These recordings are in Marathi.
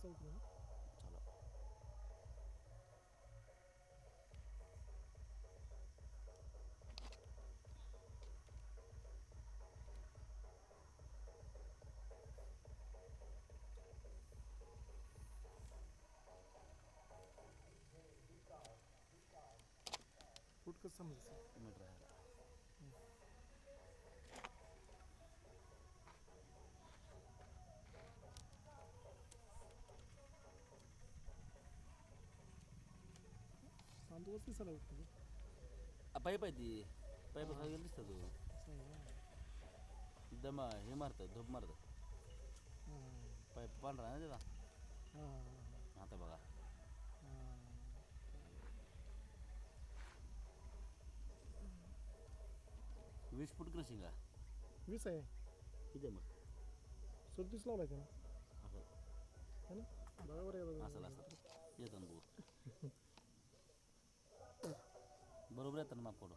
चौक ना. चला. फूट कसं समजायचं. मीटर राहायला. तांदूळच दिसायला वाटतं. पाईप आहे ती. पाईप खाली दिसतं तो. असं आहे का? एकदम हे मारतं, धूप मारतं. हां पाईप पांढरा आहे ना त्याला. हां हां आता बघा. हां. वीस फूट क्रशिंग आहे. 20 आहे. किती आहे मग? 37 लावला आहे त्यानं. असं है ना. बरोबर आहे. असेल असं येतं ना बघू. बरोबर येतं ना माप कडू.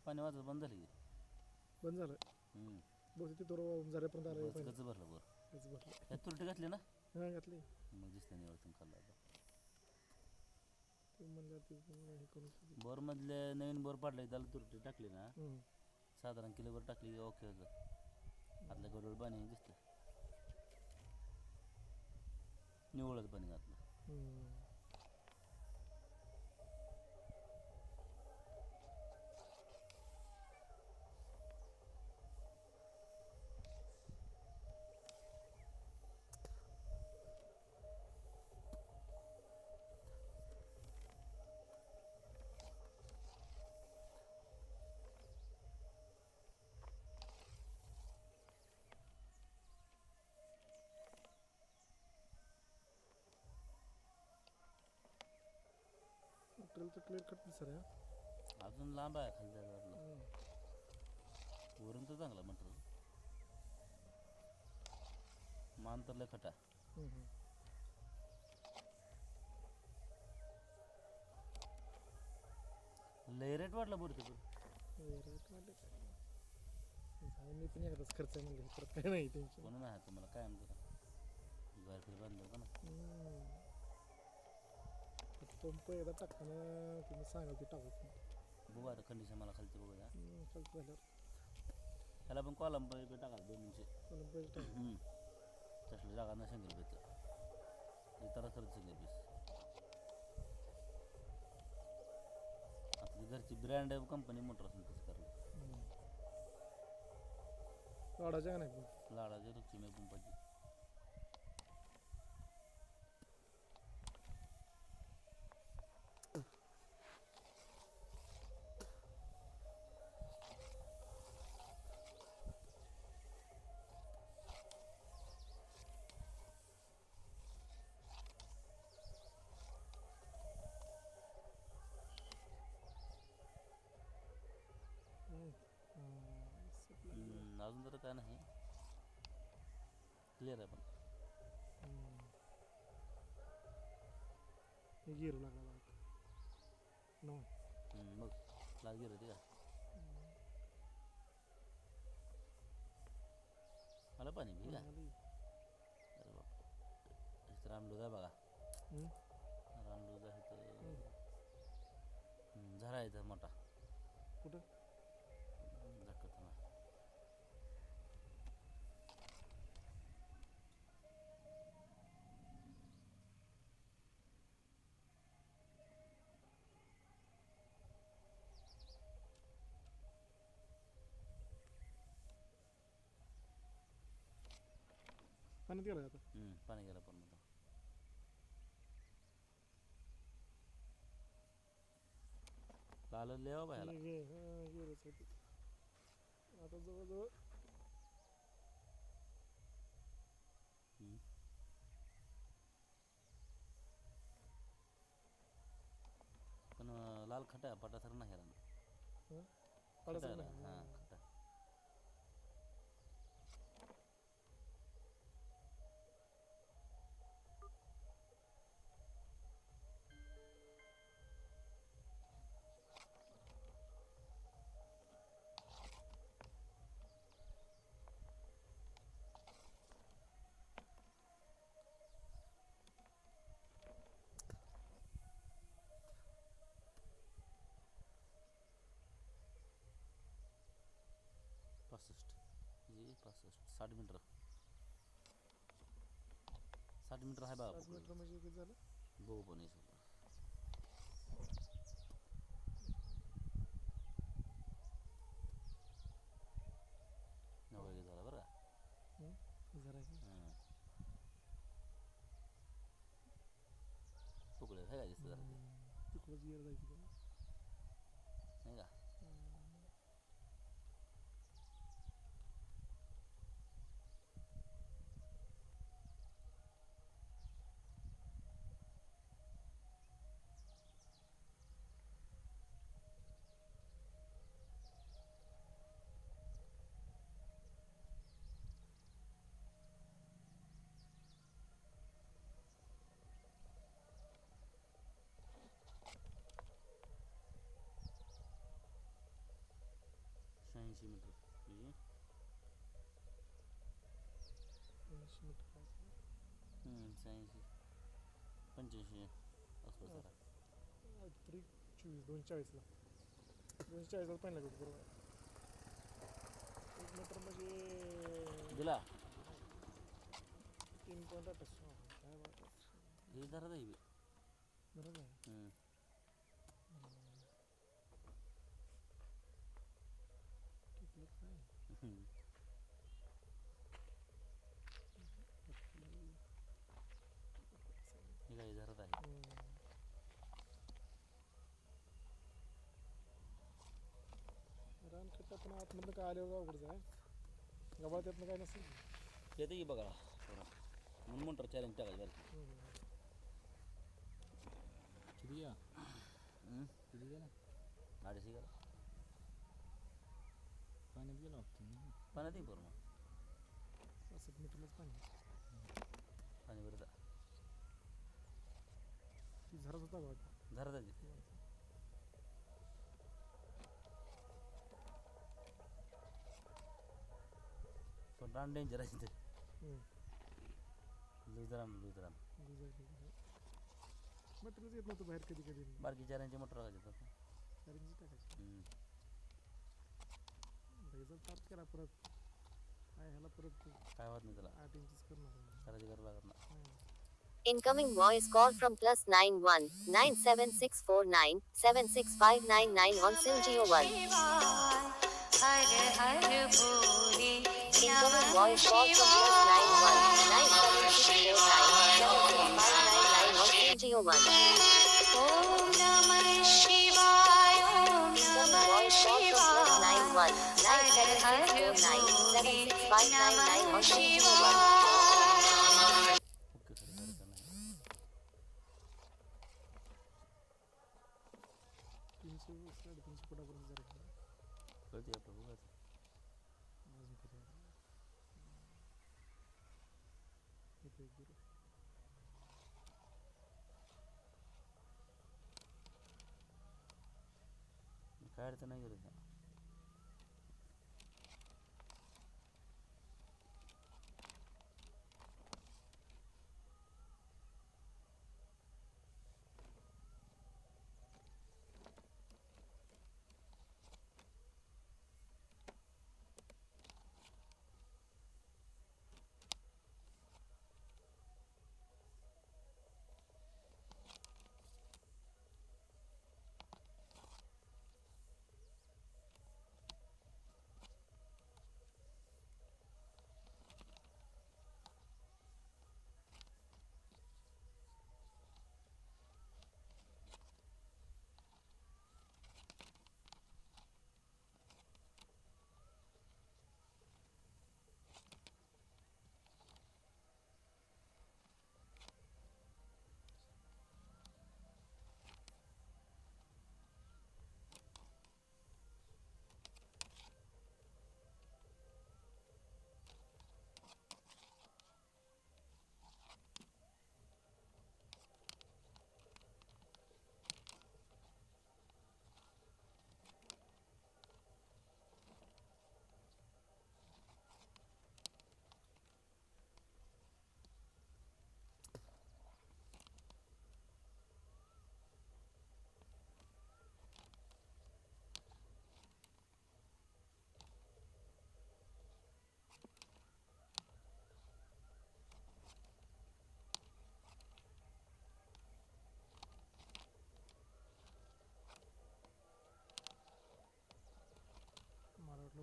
पाणी वाजत बंद झाली की. बंद झालं. बहुतेक तिथं झाल्यापर्यंत आलं बरं पाहिजे. कसं भरलं बरं. तेच भरलं. ह्यात तुरटी घातली ना. हां घातली. मग दिसतं निवडतून खाल्लं आता. ते म्हणलं ते हे करून. बोरमधले नवीन बोर पाडले त्याला तुरटी टाकली ना. हं. साधारण किलोभर टाकली की ओके होतं. आतलं गडबड पाणी दिसतं. निवळत पाणी घातलं. ट्रेलचं क्लिअर कट दिसत आहे. अजून लांब आहे खाली जायला. वरून तर चांगला म्हटलं. मान तर लय खटा. लय रेट वाटला बोलतो पण. मी पण एकदाच खर्च आहे म्हणलं परत काय नाही टेन्शन. म्हणून आहे तुम्हाला काय म्हणतो घरफिर बांधलं होतं ना. पंप एकदा टाकताना तुम्ही सांगाल ते टाकू. बघू आता कंडिशन मला खालची बघूया. खालचं झाल्यावर त्याला पण कॉलम पे टाकाल 2 इंच. पैसे टाकू. तसलं जागा ना सिंगल पीसचं इतर खर्च सिंगल पीस. आपली घरची ब्रँड कंपनी मोटर असेल तसं करणं. वाढायच्या का नाही. लाडाची रुची पंपाची. अजून तर काय नाही क्लिअर आहे पण. गिरू लागला नो. मग लाल गेलं ते का मला पाणी बी का. अरे बाप इथं रामलूज आहे बघा. रामलूज आहे तर झरा आहे इथं मोठा. कुठं दाखवतो ना. पाण्यात गेला आता. पाणी गेलं पण मग लाल लेवा बायला. आता जवळजवळ पण लाल खटा पटासर नाही ह्याला. हां खटा. 65 60 मीटर 60 मीटर आहे बघा 60 मीटर म्हणजे किती झालं? बघू पण येईल नवं झालं बरं का जरा तुकडे आहे का दिसतं जरा ते तिकडंच गिअर जायची त्याला. नाही का शहाऐंशी मीटर म्हणजे 80 मीटर काय 86 85 असं जरा तरी 240ला 240ला पाहिजे लागेल बरोबर. 1 मीटर म्हणजे दिला 3.8 काय बघा हे जरा जाईल बरोबर आहे. किती काय हे काही धरत आहे रानखट्टा पण आतमधलं काय आल्यावर अवघडच आहे. गबाळ त्यातनं काय नसेल. येते की बघा म्हणून म्हणतो चॅलेंज टाकायचं बरं किती घ्या किती गेला 250 गेला पाण्यात गेला वाटतं पाण्यात येईल पूर्ण 60 मीटरलाच पाणी पाणी बरं ती झराच होता बघा. धरत आहे तिथे पण रान डेंजर आहे तिथे लुजराम मटेरियलच येत नव्हतं बाहेर कधी कधी. बारकी चारांचे मोटर लागायचे चार्जिंग टाकायची जर ताप केला परत काय ह्याला परत काय होत नाही त्याला 8 इंचीस करणार. करायची गरज लागत नाही Incoming voice call from +91 97649 76599 on SIM Geo 1. Incoming voice call from +91 97649 76599 on SIM Geo 1. Incoming voice call from +91 97649 76599 on SIM Geo 1. Okay खरं करायचं नाही 300 350 फुटापर्यंत जरा कळते आपलं बघायचं अजून कधी इथे एक गिरो काय अडचण नाही गेलं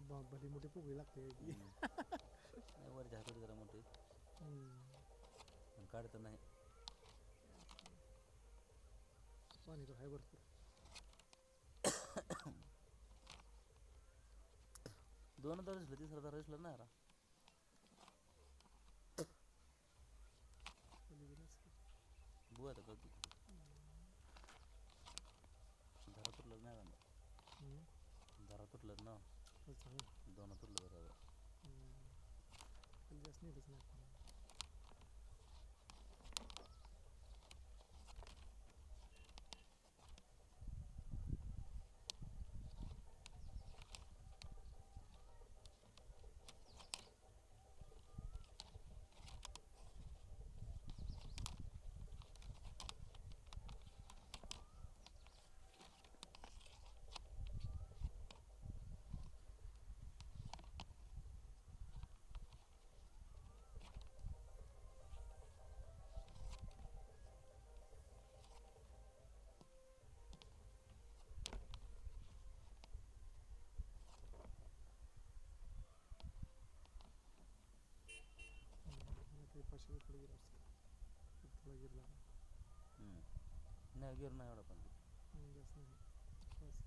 भली मोठी फुगडी लागते की. नाही वरच्या हातोडी जरा मोठी पण काढतं नाही. पाणी तर आहे भरपूर. दोन तर दिसलं तिसरं तर दिसलं नाही रा. बुवा तर कधी धरा तुटलं नाही का धरा तुटलं ना चांगलं दोन तुटलं बरोबर. जास्त नेलंच नाही. ते 500 पुढे गेला असतं थोडा गिरला नाही गिर नाही एवढा पण जास्त नाही बस.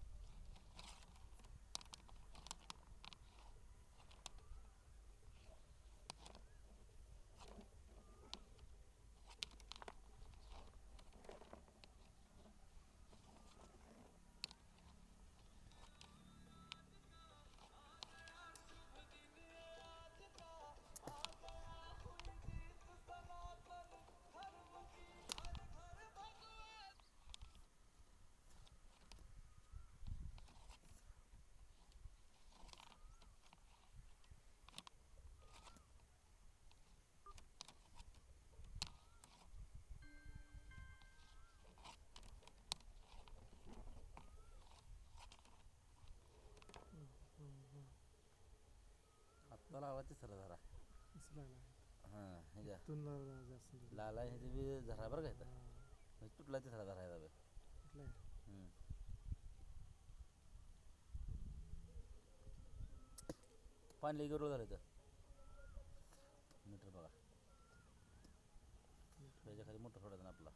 आत्ता लावा तिसरा धरा. असं लागला हां हे का इथून जास्त लाला ह्याची बी धरा बरं का इथं म्हणजे तुटला तिसरा धरा आहे कुठला आहे पाणी लई गरळ झालं इथं मीटर बघा त्याच्या खाली मोठं सोडायचं ना आपला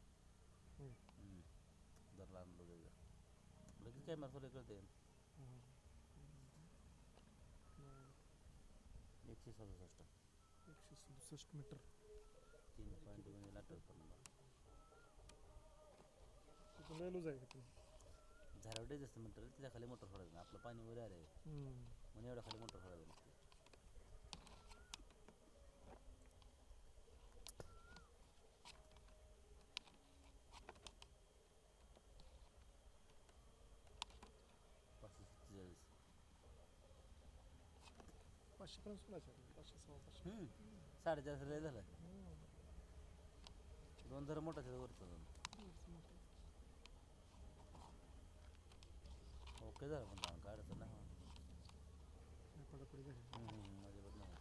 धरला आणलो त्याचं लगेच कॅमेरा सोडे कळते 167 167 मीटर 3.2 लाटर पडला तिथून लय लूज आहे तिथून झारावडे जास्त मीटर त्याच्या खाली मोटर सोडायचं ना आपलं पाणी वर आलं आहे म्हणून एवढ्या खाली मोटर सोडायचं नसते. पाचशे पर्यंत सोडायचं 500 450 लय झालं दोन जरा मोठा त्याचं वरचं ओके झालं पण काय अडचण नाही पडापडी झाली अजिबात नाही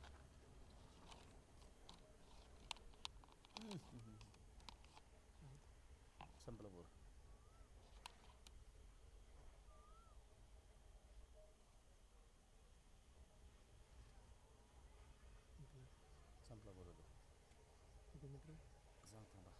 संपलं बोर संपला बोर होतो किती मीटर सांग थांबा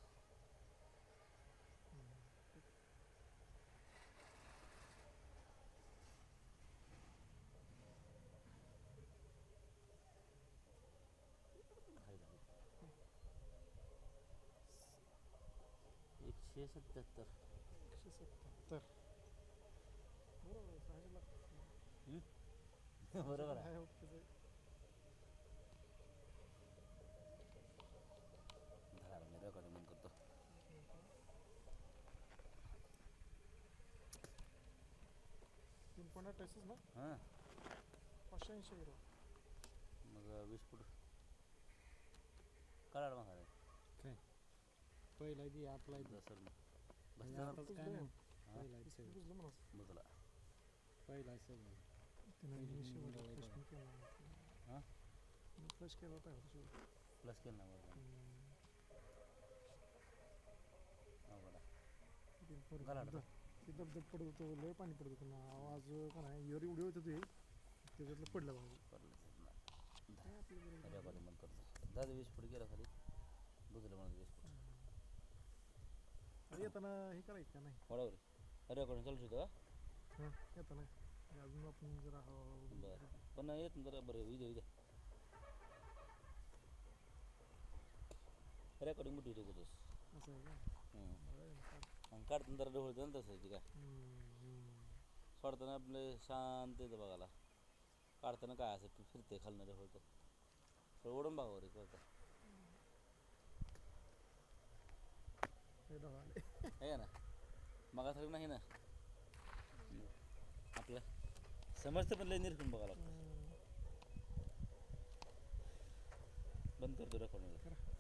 एकशे 77 177 बरोबर सांगितलं बरोबर आहे आहे ओके धरा मी रेकॉर्डिंग बंद करतो 3.28 ना हां 580 किलो मग 20 फूट काढा मग काय पहिला दी आपला सर म्हणजे आताच काय नाही पहिला बुजलं म्हणा बदला पहिला सगळं हां फ्लश केला पाहिजे प्लस केलं ना बरं ती दबदब पडत होतो लय पाणी पडत होतं ना आवाज का नाही एवढी होत होती त्याच्यातलं पडलं भाऊ पडलं काय आपल्याकडे रेकॉर्डिंग बंद करतो 10-20 फूट गेला खाली बुजलं म्हणून 20 फूट अरे येताना हे करायचं का नाही बरोबर रेकॉर्डिंग चालू शकतो का हां येताना अजून आपण जरा बरं पण येत ना जरा बरं इथे रेकॉर्डिंग मोठी होती कुठंच असं आहे का बरं आहे ना. आणि काढताना जरा ढवळतं ना तसं ती काय हम्म. सोडताना आपलं शांत येतं बघायला काढताना काय असं फिरते खालनं ढवळतं तर ओढून बघावं रे कळतं हे ढवळाले. आहे ना मगासारखं नाही ना आपलं समजतं पण लय निरखून बघावं लागतं बंद करतो रेकॉर्डिंग करा